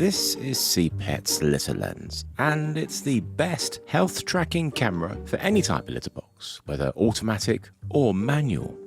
This is Siipet's Litterlens, and it's the best health tracking camera for any type of litter box, whether automatic or manual.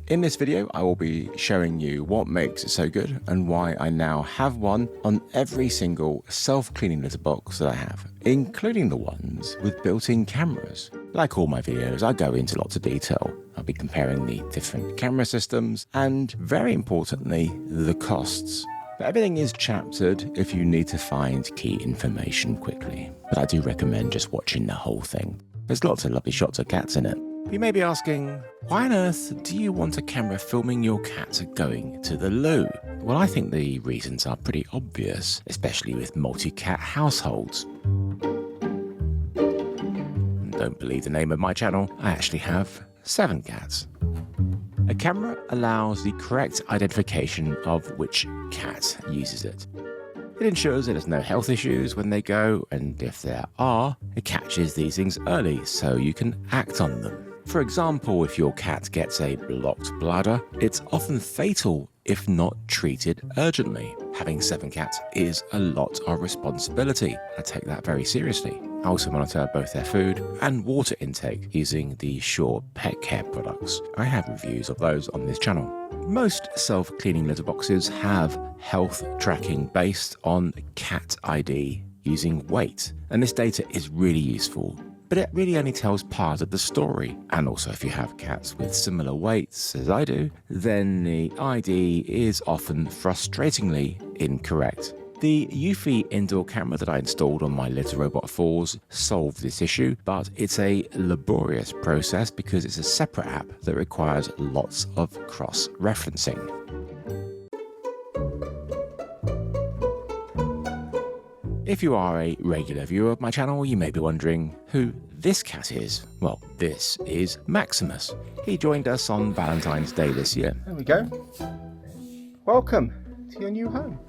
In this video, I will be showing you what makes it so good and why I now have one on every single self-cleaning litter box that I have, including the ones with built-in cameras. Like all my videos, I go into lots of detail. I'll be comparing the different camera systems and, very importantly, the costs. But everything is chaptered if you need to find key information quickly. But I do recommend just watching the whole thing. There's lots of lovely shots of cats in it. You may be asking, why on earth do you want a camera filming your cat going to the loo? Well, I think the reasons are pretty obvious, especially with multi-cat households. Don't believe the name of my channel, I actually have 7 cats. A camera allows the correct identification of which cat uses it. It ensures that there's no health issues when they go, and if there are, it catches these things early so you can act on them. For example, if your cat gets a blocked bladder, it's often fatal if not treated urgently. Having 7 cats is a lot of responsibility. I take that very seriously. I also monitor both their food and water intake using the Sure pet care products. I have reviews of those on this channel. Most self-cleaning litter boxes have health tracking based on cat ID using weight, and this data is really useful. But it really only tells part of the story. And also if you have cats with similar weights as I do, then the ID is often frustratingly incorrect. The Eufy indoor camera that I installed on my Litter Robot 4s solved this issue, but it's a laborious process because it's a separate app that requires lots of cross-referencing. If you are a regular viewer of my channel, you may be wondering who this cat is. Well, this is Maximus. He joined us on Valentine's Day this year. There we go. Welcome to your new home.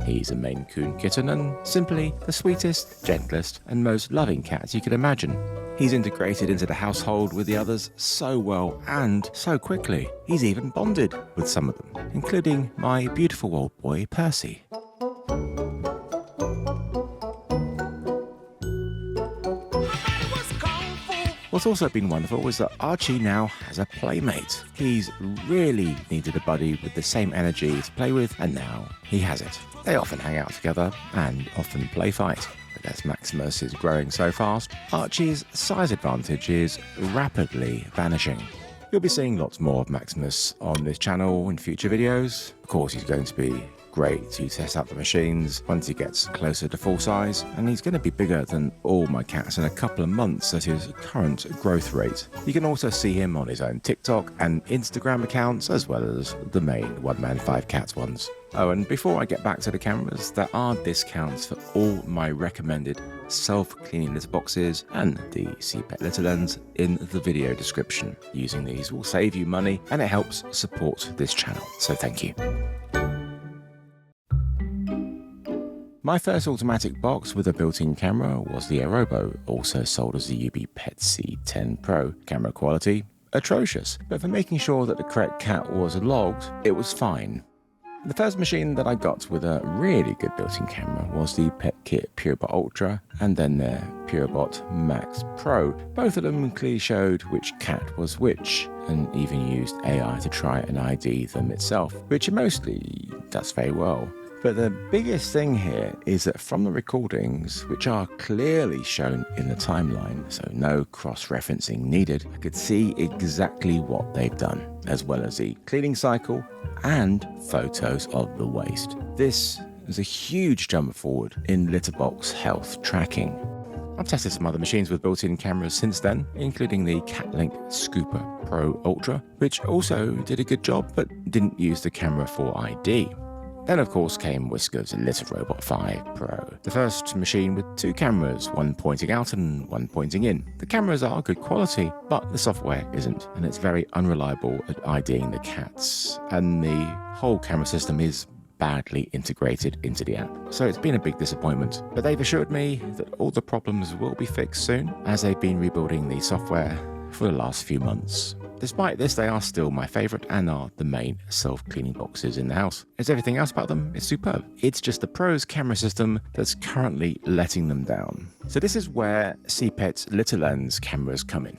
He's a Maine Coon kitten and simply the sweetest, gentlest and most loving cat you could imagine. He's integrated into the household with the others so well and so quickly. He's even bonded with some of them, including my beautiful old boy Percy. What's also been wonderful is that Archie now has a playmate. He's really needed a buddy with the same energy to play with, and now he has it. They often hang out together and often play fight. But as Maximus is growing so fast, Archie's size advantage is rapidly vanishing. You'll be seeing lots more of Maximus on this channel in future videos. Of course, he's going to be great to test out the machines once he gets closer to full size, and he's going to be bigger than all my cats in a couple of months at his current growth rate. You can also see him on his own TikTok and Instagram accounts, as well as the main One Man 5 Cats ones. Oh, and before I get back to the cameras, there are discounts for all my recommended self-cleaning litter boxes and the Siipet Litterlens in the video description. Using these will save you money and it helps support this channel, so thank you. My first automatic box with a built-in camera was the Arobo, also sold as the UB Pet C10 Pro. Camera quality, atrocious, but for making sure that the correct cat was logged, it was fine. The first machine that I got with a really good built-in camera was the Petkit PureBot Ultra and then their PureBot Max Pro. Both of them clearly showed which cat was which and even used AI to try and ID them itself, which it mostly does very well. But the biggest thing here is that from the recordings, which are clearly shown in the timeline, so no cross-referencing needed, I could see exactly what they've done, as well as the cleaning cycle and photos of the waste. This is a huge jump forward in litterbox health tracking. I've tested some other machines with built-in cameras since then, including the Catlink Scoop Robot Ultra, which also did a good job but didn't use the camera for ID. Then of course came Whisker's Litter Robot 5 Pro, the first machine with 2 cameras, one pointing out and one pointing in. The cameras are good quality, but the software isn't, and it's very unreliable at IDing the cats, and the whole camera system is badly integrated into the app. So it's been a big disappointment, but they've assured me that all the problems will be fixed soon, as they've been rebuilding the software for the last few months. Despite this, they are still my favourite and are the main self-cleaning boxes in the house. As everything else about them is superb. It's just the Pro's camera system that's currently letting them down. So this is where Siipet's Litterlens cameras come in.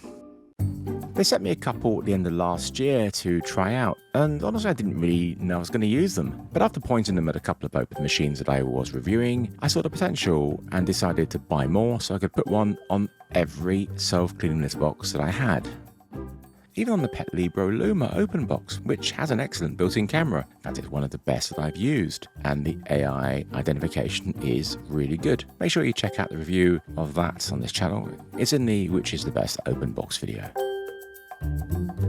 They sent me a couple at the end of last year to try out, and honestly I didn't really know I was going to use them. But after pointing them at a couple of open machines that I was reviewing, I saw the potential and decided to buy more so I could put one on every self-cleaning list box that I had. Even on the Petlibro Luma open box, which has an excellent built-in camera. In fact, it's one of the best that I've used, and the AI identification is really good. Make sure you check out the review of that on this channel. It's in the Which is the Best Open Box video.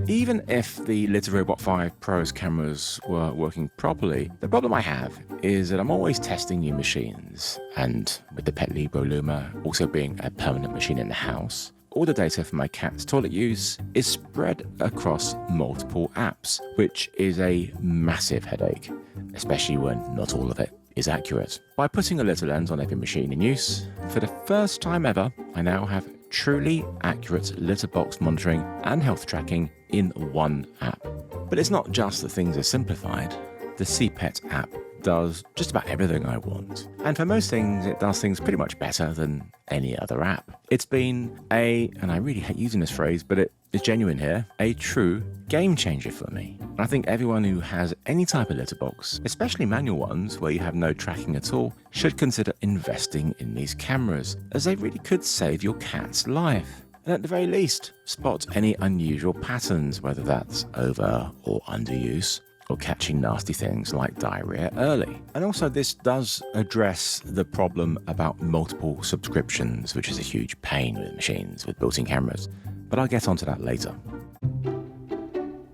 Even if the Litter Robot 5 Pro's cameras were working properly, the problem I have is that I'm always testing new machines, and with the Petlibro Luma also being a permanent machine in the house, all the data for my cat's toilet use is spread across multiple apps, which is a massive headache, especially when not all of it is accurate. By putting a Litterlens on every machine in use, for the first time ever, I now have truly accurate litter box monitoring and health tracking in one app. But it's not just that things are simplified. The Siipet app does just about everything I want. And for most things, it does things pretty much better than any other app. It's been and I really hate using this phrase, but it is genuine here, a true game changer for me. And I think everyone who has any type of litter box, especially manual ones where you have no tracking at all, should consider investing in these cameras, as they really could save your cat's life. And at the very least, spot any unusual patterns, whether that's over or underuse, or catching nasty things like diarrhea early. And also this does address the problem about multiple subscriptions, which is a huge pain with machines with built-in cameras. But I'll get onto that later.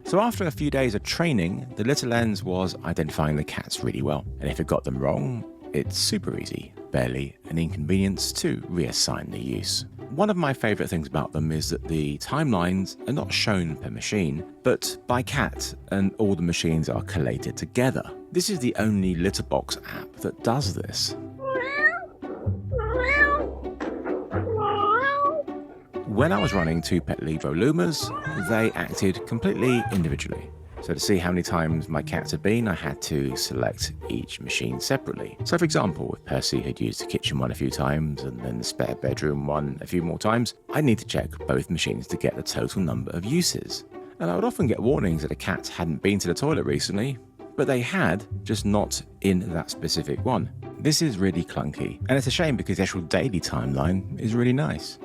So after a few days of training, the Litterlens was identifying the cats really well. And if it got them wrong, it's super easy, barely an inconvenience to reassign the use. One of my favourite things about them is that the timelines are not shown per machine, but by cat, and all the machines are collated together. This is the only litter box app that does this. When I was running two Petlibro Lumas, they acted completely individually. So to see how many times my cats had been, I had to select each machine separately. So for example, if Percy had used the kitchen one a few times and then the spare bedroom one a few more times, I'd need to check both machines to get the total number of uses. And I would often get warnings that a cat hadn't been to the toilet recently, but they had, just not in that specific one. This is really clunky, and it's a shame because the actual daily timeline is really nice.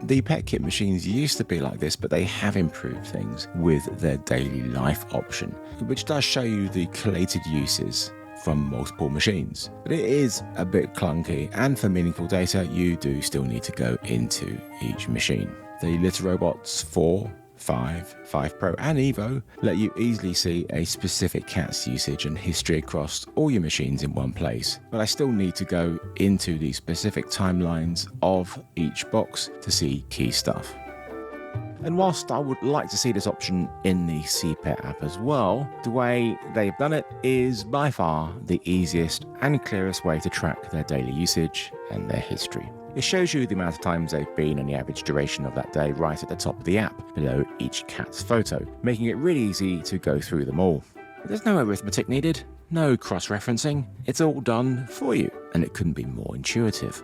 The Petkit machines used to be like this, but they have improved things with their daily life option, which does show you the collated uses from multiple machines. But it is a bit clunky, and for meaningful data, you do still need to go into each machine. The Litter Robots 4, 5 Pro and Evo let you easily see a specific cat's usage and history across all your machines in one place, but I still need to go into the specific timelines of each box to see key stuff. And whilst I would like to see this option in the Siipet app as well, the way they've done it is by far the easiest and clearest way to track their daily usage and their history. It shows you the amount of times they've been and the average duration of that day right at the top of the app, below each cat's photo, making it really easy to go through them all. There's no arithmetic needed, no cross-referencing, it's all done for you, and it couldn't be more intuitive.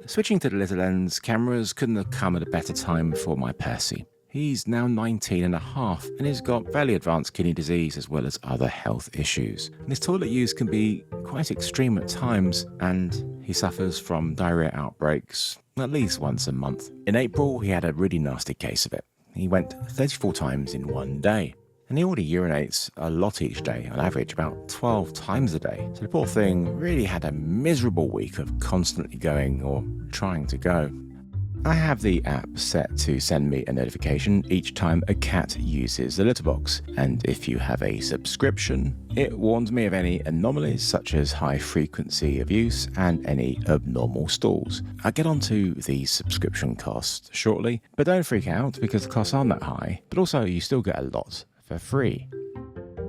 Switching to the Litterlens cameras couldn't have come at a better time for my Percy. He's now 19 and a half and he's got fairly advanced kidney disease as well as other health issues. And his toilet use can be quite extreme at times, and he suffers from diarrhea outbreaks at least once a month. In April, he had a really nasty case of it. He went 34 times in one day. And he already urinates a lot each day, on average about 12 times a day. So the poor thing really had a miserable week of constantly going or trying to go. I have the app set to send me a notification each time a cat uses the litter box, and if you have a subscription, it warns me of any anomalies such as high frequency of use and any abnormal stalls. I'll get onto the subscription costs shortly, but don't freak out because the costs aren't that high, but also you still get a lot for free.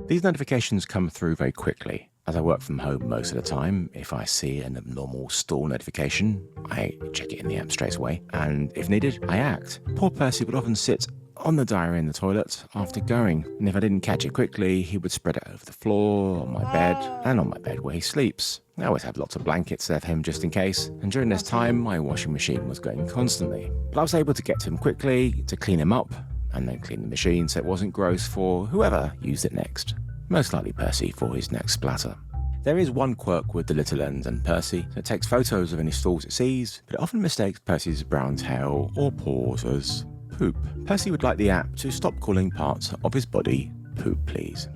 These notifications come through very quickly. As I work from home most of the time, if I see an abnormal stall notification, I check it in the app straight away, and if needed, I act. Poor Percy would often sit on the diary in the toilet after going, and if I didn't catch it quickly, he would spread it over the floor, on my bed, and on my bed where he sleeps. I always had lots of blankets there for him just in case, and during this time my washing machine was going constantly. But I was able to get to him quickly, to clean him up, and then clean the machine so it wasn't gross for whoever used it next. Most likely Percy for his next splatter. There is one quirk with the Litterlens and Percy. It takes photos of any stalls it sees, but it often mistakes Percy's brown tail or paws as poop. Percy would like the app to stop calling parts of his body poop, please.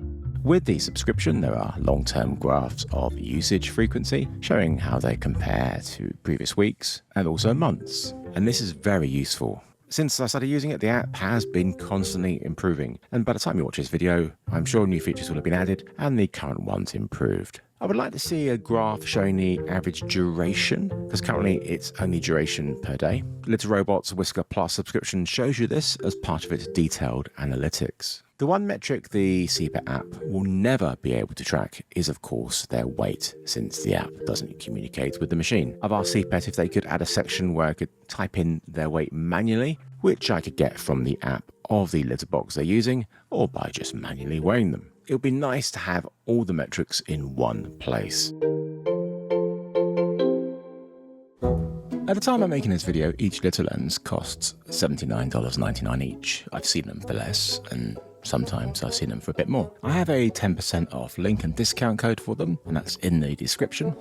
With the subscription, there are long-term graphs of usage frequency, showing how they compare to previous weeks and also months. And this is very useful. Since I started using it, the app has been constantly improving, and by the time you watch this video, I'm sure new features will have been added and the current ones improved. I would like to see a graph showing the average duration, because currently it's only duration per day. Litter Robot's Whisker Plus subscription shows you this as part of its detailed analytics. The one metric the Siipet app will never be able to track is, of course, their weight, since the app doesn't communicate with the machine. I've asked Siipet if they could add a section where I could type in their weight manually, which I could get from the app of the litter box they're using, or by just manually weighing them. It would be nice to have all the metrics in one place. At the time I'm making this video, each Litterlens costs $79.99 each. I've seen them for less, and sometimes I've seen them for a bit more. I have a 10% off link and discount code for them, and that's in the description.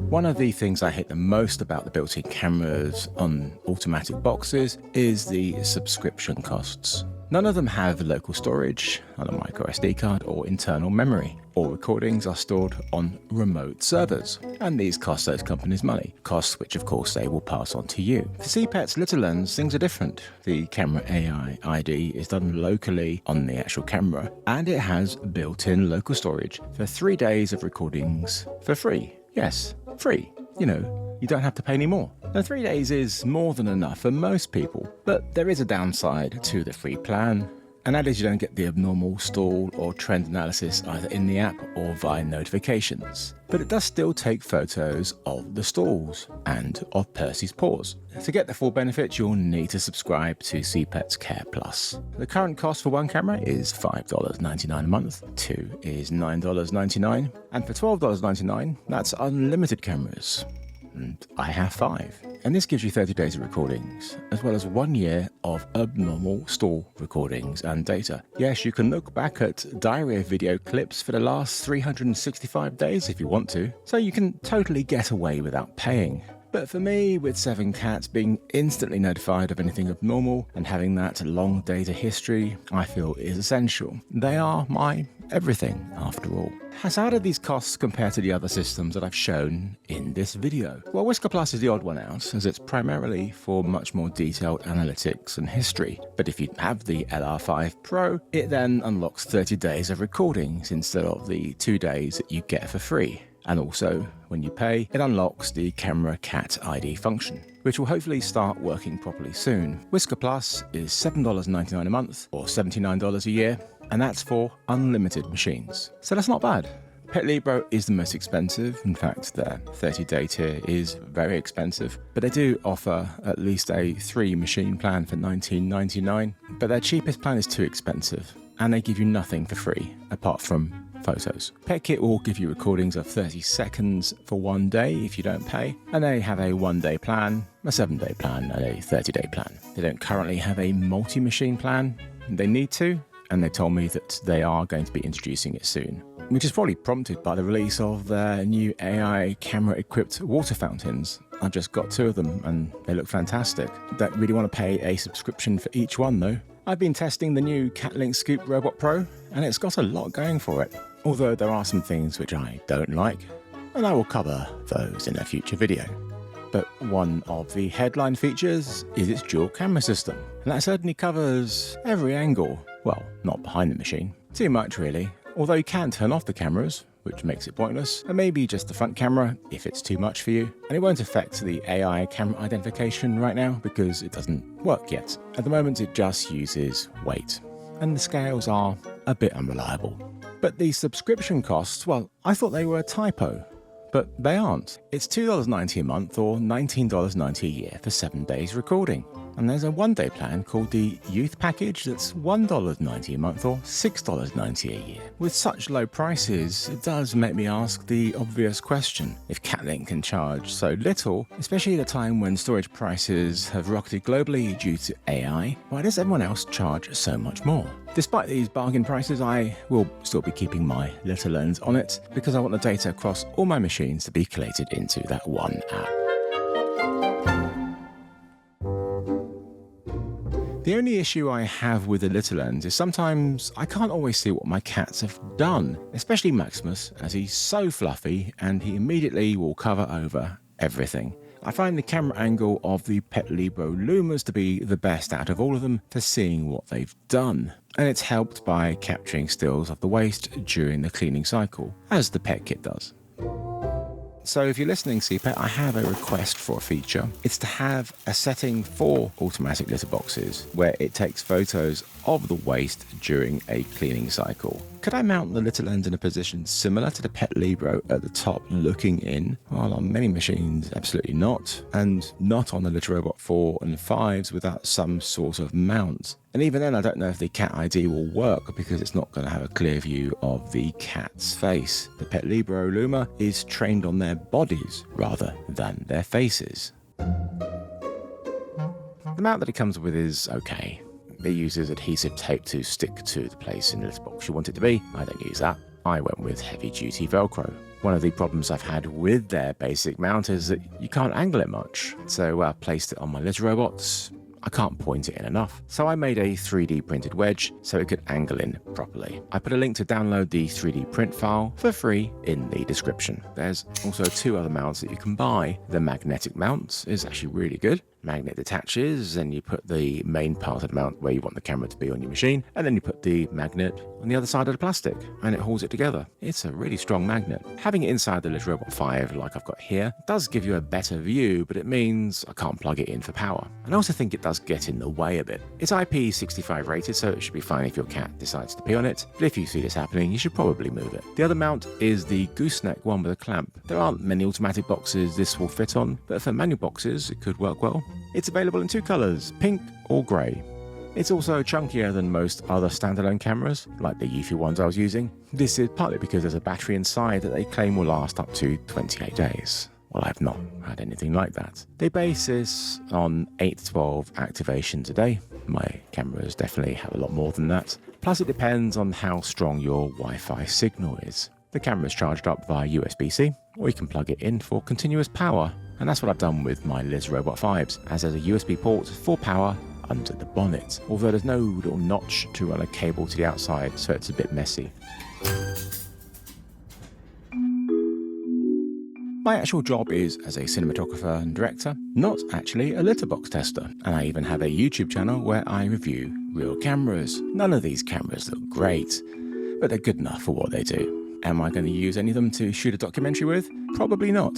One of the things I hate the most about the built-in cameras on automatic boxes is the subscription costs. None of them have local storage on a micro SD card or internal memory. All recordings are stored on remote servers, and these cost those companies money, costs which of course they will pass on to you. For Siipet's Litterlens, things are different. The camera AI ID is done locally on the actual camera, and it has built-in local storage for 3 days of recordings for free. Yes, free. You know, you don't have to pay any more. Now 3 days is more than enough for most people, but there is a downside to the free plan, and that is you don't get the abnormal stall or trend analysis either in the app or via notifications. But it does still take photos of the stalls and of Percy's paws. To get the full benefit, you'll need to subscribe to Siipet's Care Plus. The current cost for one camera is $5.99 a month, two is $9.99, and for $12.99, that's unlimited cameras. And I have 5. And this gives you 30 days of recordings, as well as 1 year of abnormal stall recordings and data. Yes, you can look back at diary video clips for the last 365 days if you want to, so you can totally get away without paying. But for me, with 7 cats, being instantly notified of anything abnormal and having that long data history, I feel is essential. They are my everything, after all. So how do these costs compare to the other systems that I've shown in this video? Well, Whisker Plus is the odd one out, as it's primarily for much more detailed analytics and history. But if you have the LR5 Pro, it then unlocks 30 days of recordings instead of the 2 days that you get for free. And also, when you pay, it unlocks the Camera Cat ID function, which will hopefully start working properly soon. Whisker Plus is $7.99 a month, or $79 a year, and that's for unlimited machines. So that's not bad. Petlibro is the most expensive. In fact, their 30-day tier is very expensive, but they do offer at least a 3-machine plan for $19.99. But their cheapest plan is too expensive, and they give you nothing for free, apart from photos. Petkit will give you recordings of 30 seconds for 1 day if you don't pay, and they have a 1-day plan, a 7-day plan, and a 30-day plan. They don't currently have a multi-machine plan. They need to, and they told me that they are going to be introducing it soon, which is probably prompted by the release of their new AI camera-equipped water fountains. I've just got 2 of them, and they look fantastic. Don't really want to pay a subscription for each one, though. I've been testing the new Catlink Scoop Robot Pro, and it's got a lot going for it. Although there are some things which I don't like, and I will cover those in a future video. But one of the headline features is its dual camera system, and that certainly covers every angle. Well, not behind the machine. Too much really, although you can turn off the cameras, which makes it pointless, and maybe just the front camera if it's too much for you. And it won't affect the AI camera identification right now because it doesn't work yet. At the moment it just uses weight, and the scales are a bit unreliable. But the subscription costs, well, I thought they were a typo, but they aren't. It's $2.90 a month or $19.90 a year for 7 days recording. And there's a one-day plan called the Youth Package that's $1.90 a month or $6.90 a year. With such low prices, it does make me ask the obvious question. If CATLINK can charge so little, especially at a time when storage prices have rocketed globally due to AI, why does everyone else charge so much more? Despite these bargain prices, I will still be keeping my Litterlens on it because I want the data across all my machines to be collated into that one app. The only issue I have with the Litterlens is sometimes I can't always see what my cats have done, especially Maximus, as he's so fluffy and he immediately will cover over everything. I find the camera angle of the Petlibro Lumas to be the best out of all of them for seeing what they've done, and it's helped by capturing stills of the waste during the cleaning cycle, as the Petkit does. So if you're listening, Siipet, I have a request for a feature. It's to have a setting for automatic litter boxes where it takes photos of the waste during a cleaning cycle. Could I mount the Litterlens in a position similar to the Petlibro at the top looking in? Well, on many machines, absolutely not. And not on the Litterrobot 4 and 5s without some sort of mount. And even then, I don't know if the cat ID will work because it's not going to have a clear view of the cat's face. The Petlibro Luma is trained on their bodies rather than their faces. The mount that it comes with is okay. It uses adhesive tape to stick to the place in the litter box you want it to be. I don't use that. I went with heavy-duty Velcro. One of the problems I've had with their basic mount is that you can't angle it much. So I placed it on my litter robots. I can't point it in enough. So I made a 3D printed wedge so it could angle in properly. I put a link to download the 3D print file for free in the description. There's also 2 other mounts that you can buy. The magnetic mount is actually really good. Magnet detaches and you put the main part of the mount where you want the camera to be on your machine, and then you put the magnet on the other side of the plastic and it holds it together. It's a really strong magnet. Having it inside the Litterrobot 5 like I've got here does give you a better view, but it means I can't plug it in for power. And I also think it does get in the way a bit. It's IP65 rated, so it should be fine if your cat decides to pee on it, but if you see this happening, you should probably move it. The other mount is the gooseneck one with a clamp. There aren't many automatic boxes this will fit on, but for manual boxes it could work well. It's available in 2 colours, pink or grey. It's also chunkier than most other standalone cameras, like the Eufy ones I was using. This is partly because there's a battery inside that they claim will last up to 28 days. Well, I've not had anything like that. They base this on 8 to 12 activations a day. My cameras definitely have a lot more than that. Plus it depends on how strong your Wi-Fi signal is. The camera is charged up via USB-C, or you can plug it in for continuous power. And that's what I've done with my Litterrobot 5s, as there's a USB port for power under the bonnet, although there's no little notch to run a cable to the outside, so it's a bit messy. My actual job is as a cinematographer and director, not actually a litterbox tester, and I even have a YouTube channel where I review real cameras. None of these cameras look great, but they're good enough for what they do. Am I going to use any of them to shoot a documentary with? Probably not.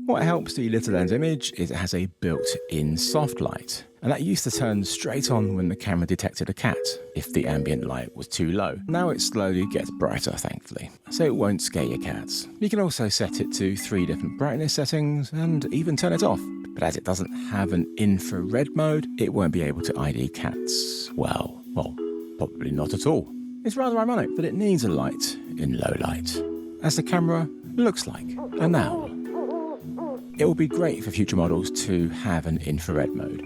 What helps the Litterlens image is it has a built-in soft light, and that used to turn straight on when the camera detected a cat, if the ambient light was too low. Now it slowly gets brighter, thankfully, so it won't scare your cats. You can also set it to 3 different brightness settings, and even turn it off. But as it doesn't have an infrared mode, it won't be able to ID cats, well, probably not at all. It's rather ironic that it needs a light in low light, as the camera looks like an owl. It will be great for future models to have an infrared mode.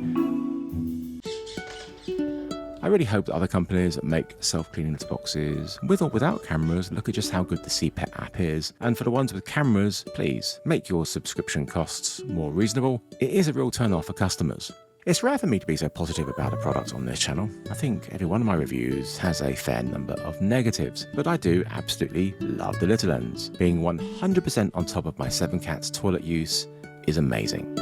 I really hope that other companies that make self-cleaning letterboxes, with or without cameras, look at just how good the Siipet app is. And for the ones with cameras, please make your subscription costs more reasonable. It is a real turn-off for customers. It's rare for me to be so positive about a product on this channel. I think every one of my reviews has a fair number of negatives, but I do absolutely love the Litterlens. Being 100% on top of my 7 cats toilet use is amazing.